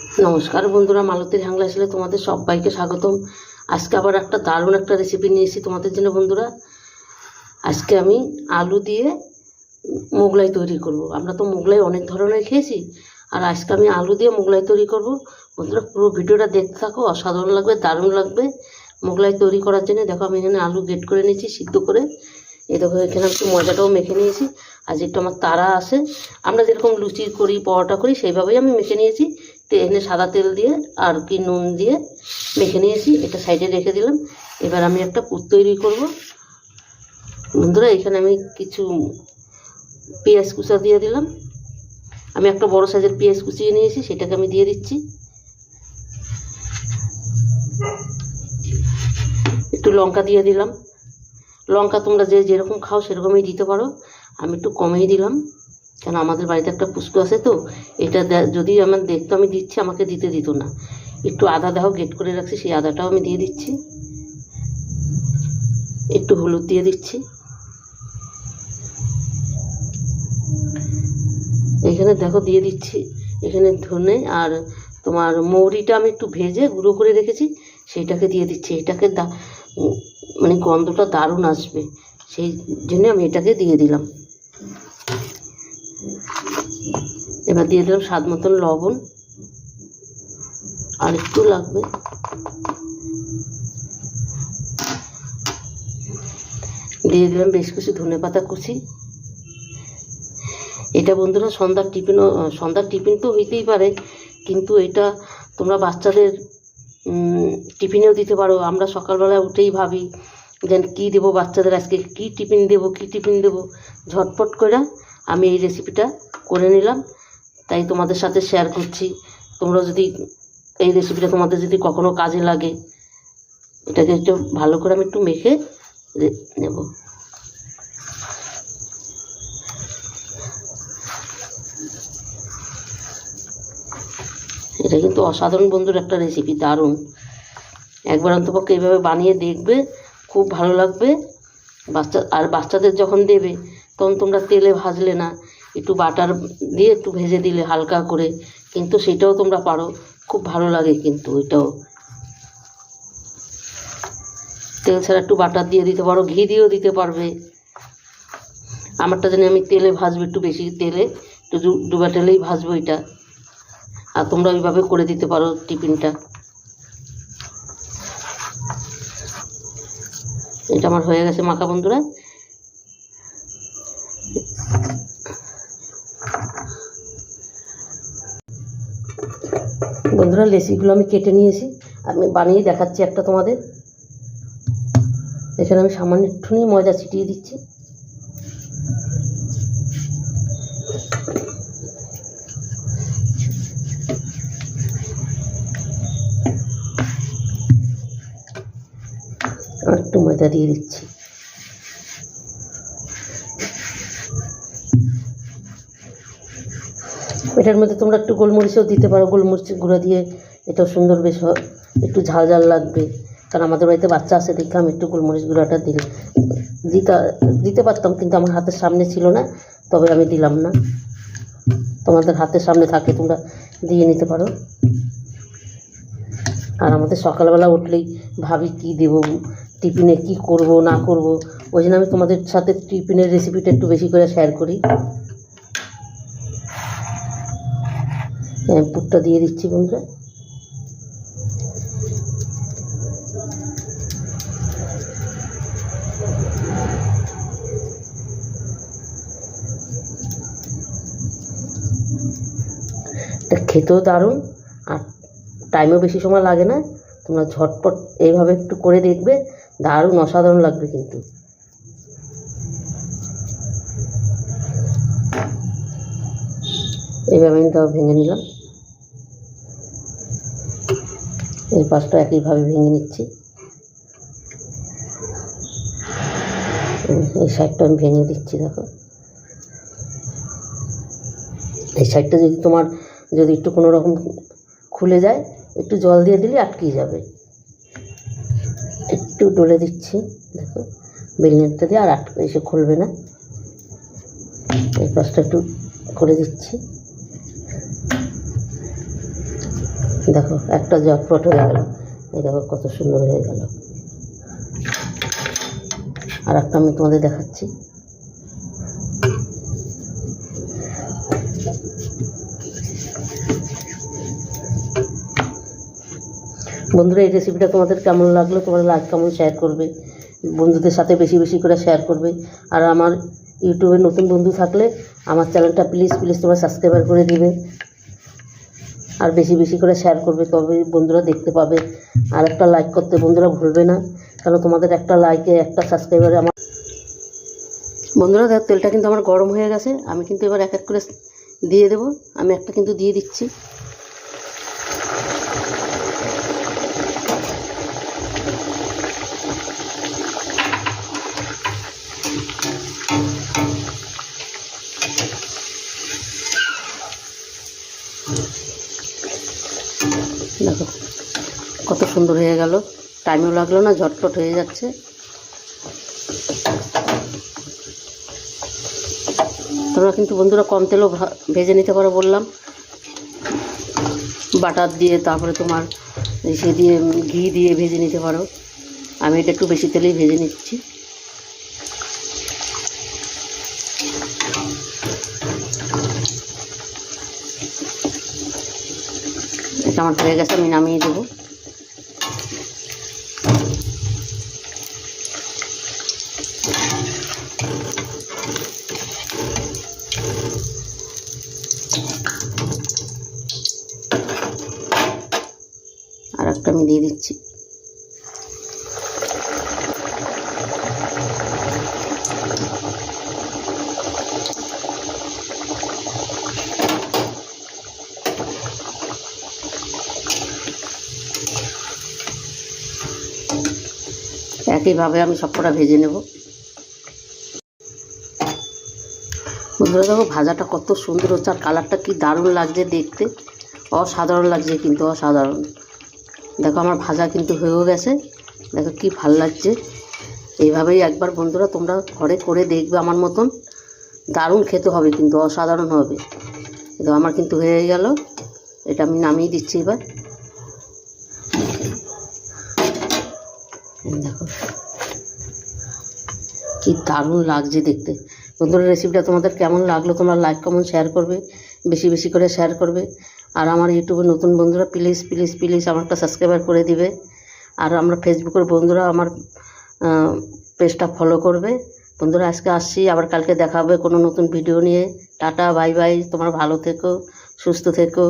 নমস্কার বন্ধুরা, মালতীর হ্যাংলা আসলে তোমাদের সবাইকে স্বাগতম। আজকে আবার একটা দারুণ একটা রেসিপি নিয়ে এসেছি তোমাদের জন্য বন্ধুরা। আজকে আমি আলু দিয়ে মোগলাই তৈরি করব। আমরা তো মোগলাই অনেক ধরনের খেয়েছি, আর আজকে আমি আলু দিয়ে মোগলাই তৈরি করব। বন্ধুরা পুরো ভিডিওটা দেখতে থাকো, অসাধারণ লাগবে, দারুণ লাগবে। মোগলাই তৈরি করার জন্য দেখো আমি এখানে আলু গ্রেট করে নিয়েছি সিদ্ধ করে। এই দেখো এখানে একটু ময়দাটাও মেখে নিয়েছি। আর যেটা আমার তারা আছে, আমরা যেরকম লুচি করি পরোটা করি সেইভাবেই আমি মেখে নিয়েছি। এনে সাদা তেল দিয়ে আর কি নুন দিয়ে মেখে নিয়েছি, এটা সাইডে রেখে দিলাম। এবার আমি একটা পুর তৈরি করব বন্ধুরা। এখানে আমি কিছু পেঁয়াজ কুচা দিয়ে দিলাম। আমি একটা বড় সাইজের পেঁয়াজ কুচিয়ে নিয়েছি, সেটাকে আমি দিয়ে দিচ্ছি। একটু লঙ্কা দিয়ে দিলাম। লঙ্কা তোমরা যেরকম খাও সেরকমই দিতে পারো, আমি একটু কমেই দিলাম, কেন আমাদের বাড়িতে একটা পুষ্কু আছে তো। এটা যদি আমার দেখতো আমি দিচ্ছি, আমাকে দিতে দিত না। একটু আদা দেখো গেট করে রাখছি, সেই আদাটাও আমি দিয়ে দিচ্ছি। একটু হলুদ দিয়ে দিচ্ছি। এখানে দেখো দিয়ে দিচ্ছি এখানে ধনে আর তোমার মৌরিটা আমি একটু ভেজে গুঁড়ো করে রেখেছি, সেইটাকে দিয়ে দিচ্ছি। এটাকে মানে গন্ধটা দারুণ আসবে, সেই জন্য আমি এটাকে দিয়ে দিলাম। এবার দিয়ে দিলাম স্বাদ মতন লবণ, আর একটু লাগবে। দিয়ে দিলাম বেশ কিছু ধনেপাতা কুচি। এটা বন্ধুরা সন্ধ্যার টিফিন তো হইতেই পারে, কিন্তু এটা তোমরা বাচ্চাদের টিফিনেও দিতে পারো। আমরা সকালবেলা উঠেই ভাবি যে কী দেবো বাচ্চাদের, আজকে কী টিফিন দেবো। ঝটপট করে আমি এই রেসিপিটা করে নিলাম, তাই তোমাদের সাথে শেয়ার করছি। তোমরা যদি এই রেসিপিটা তোমাদের যদি কখনো কাজে লাগে, এটাকে একটু ভালো করে আমি একটু মেখে নেব। এটা কিন্তু অসাধারণ বন্ধুর একটা রেসিপি, দারুণ। একবার অন্তপক্ষে এইভাবে বানিয়ে দেখবে, খুব ভালো লাগবে। বাচ্চাদের যখন দেবে তখন তোমরা তেলে ভাজলে না, একটু বাটার দিয়ে একটু ভেজে দিলে হালকা করে, কিন্তু সেটাও তোমরা পারো, খুব ভালো লাগে। কিন্তু ওইটাও তেল ছাড়া একটু বাটার দিয়ে দিতে পারো, ঘি দিয়েও দিতে পারবে। আমারটা জানি আমি তেলে ভাজবো, একটু বেশি তেলে, একটু ডুবা তেলেই ভাজবো এটা। আর তোমরা ওইভাবে করে দিতে পারো টিফিনটা। এটা আমার হয়ে গেছে মাখা বন্ধুরা। বন্ধুরা লেচিগুলো আমি কেটে নিয়েছি, আমি বানিয়ে দেখাচ্ছি একটা তোমাদের। এখানে আমি সামান্য একটুখানি ময়দা ছিটিয়ে দিচ্ছি। আর একটু ময়দা দিয়ে দিচ্ছি। এটার মধ্যে তোমরা একটু গোলমরিচও দিতে পারো, গোলমরিচ গুঁড়ো দিয়ে এটাও সুন্দর বেশ একটু ঝাল ঝাল লাগবে। কারণ আমাদের বাড়িতে বাচ্চা আছে দেখে আমি একটু গোলমরিচ গুঁড়োটা দিতে পারতাম, কিন্তু আমার হাতের সামনে ছিল না, তবে আমি দিলাম না। তোমাদের হাতের সামনে থাকে তোমরা দিয়ে নিতে পারো। আর আমাদের সকালবেলা উঠলেই ভাবি কী দেবো টিফিনে, কী করব না করব, ওই জন্য আমি তোমাদের সাথে টিফিনের রেসিপিটা একটু বেশি করে শেয়ার করি। পুরটা দিয়ে দিচ্ছি বন্ধুরা। এটা খেতেও দারুণ, আর টাইমও বেশি সময় লাগে না। তোমরা ঝটপট এইভাবে একটু করে দেখবে, দারুণ অসাধারণ লাগবে কিন্তু। এইভাবে আমি তাও ভেঙে নিলাম। এই পাশটা একইভাবে ভেঙে নিচ্ছি। এই সাইডটা আমি ভেঙে দিচ্ছি। দেখো এই সাইডটা যদি একটু কোনো রকম খুলে যায়, একটু জল দিয়ে দিলে আটকে যাবে। একটু ডলে দিচ্ছি, দেখো বেলনেটটা দিয়ে, আর এসে খুলবে না। এই পাশটা একটু করে দিচ্ছি। দেখো একটা জটপট হয়ে গেল, এই দেখো কত সুন্দর হয়ে গেল। আর একটা আমি তোমাদের দেখাচ্ছি। বন্ধুরা, এই রেসিপিটা তোমাদের কেমন লাগলো তোমরা লাইক কমেন্ট শেয়ার করবে, বন্ধুদের সাথে বেশি বেশি করে শেয়ার করবে। আর আমার ইউটিউবে নতুন বন্ধু থাকলে আমার চ্যানেলটা প্লিজ প্লিজ তোমরা সাবস্ক্রাইব করে দিবে আর বেশি বেশি করে শেয়ার করবে, তবে বন্ধুরা দেখতে পাবে। আর একটা লাইক করতে বন্ধুরা ভুলবে না, কারণ তোমাদের একটা লাইকে একটা সাবস্ক্রাইবারে আমার। বন্ধুরা দেখো তেলটা কিন্তু আমার গরম হয়ে গেছে, আমি কিন্তু এবার এক এক করে দিয়ে দেবো। আমি একটা কিন্তু দিয়ে দিচ্ছি। দেখো কত সুন্দর হয়ে গেল, টাইমও লাগলো না, ঝটপট হয়ে যাচ্ছে। তোমরা কিন্তু বন্ধুরা কম তেলও ভেজে নিতে পারো, বললাম বাটার দিয়ে, তারপরে তোমার সে দিয়ে ঘি দিয়ে ভেজে নিতে পারো। আমি এটা একটু বেশি তেলেই ভেজে নিচ্ছি। এটা আমার হয়ে গেছে, আমি নামিয়ে দেবো। আর একটা আমি দিয়ে দিচ্ছি। একইভাবে আমি সবকটা ভেজে নেব। বন্ধুরা দেখো ভাজাটা কত সুন্দর হচ্ছে, আর কালারটা কি দারুণ লাগছে দেখতে, অসাধারণ লাগছে কিন্তু, অসাধারণ। দেখো আমার ভাজা কিন্তু হয়েও গেছে, দেখো কি ভাল লাগছে। এইভাবেই একবার বন্ধুরা তোমরা ঘরে করে দেখবে আমার মতন, দারুণ খেতে হবে কিন্তু, অসাধারণ হবে। দেখো আমার কিন্তু হয়ে গেল, এটা আমি নামিয়ে দিচ্ছি এবার। দেখো কি দারুণ লাগছে দেখতে। বন্ধুরা রেসিপিটা তোমাদের কেমন লাগলো তোমরা লাইক কমেন্ট শেয়ার করবে, বেশি বেশি করে শেয়ার করবে। আর আমার ইউটিউবে নতুন বন্ধুরা প্লিজ প্লিজ প্লিজ আমার একটা সাবস্ক্রাইবার করে দিবে। আর আমরা ফেসবুকের বন্ধুরা আমার পেজটা ফলো করবে। বন্ধুরা আজকে আসছি, আবার কালকে দেখা হবে কোনো নতুন ভিডিও নিয়ে। টাটা, বাই বাই, তোমরা ভালো থেকো, সুস্থ থেকো।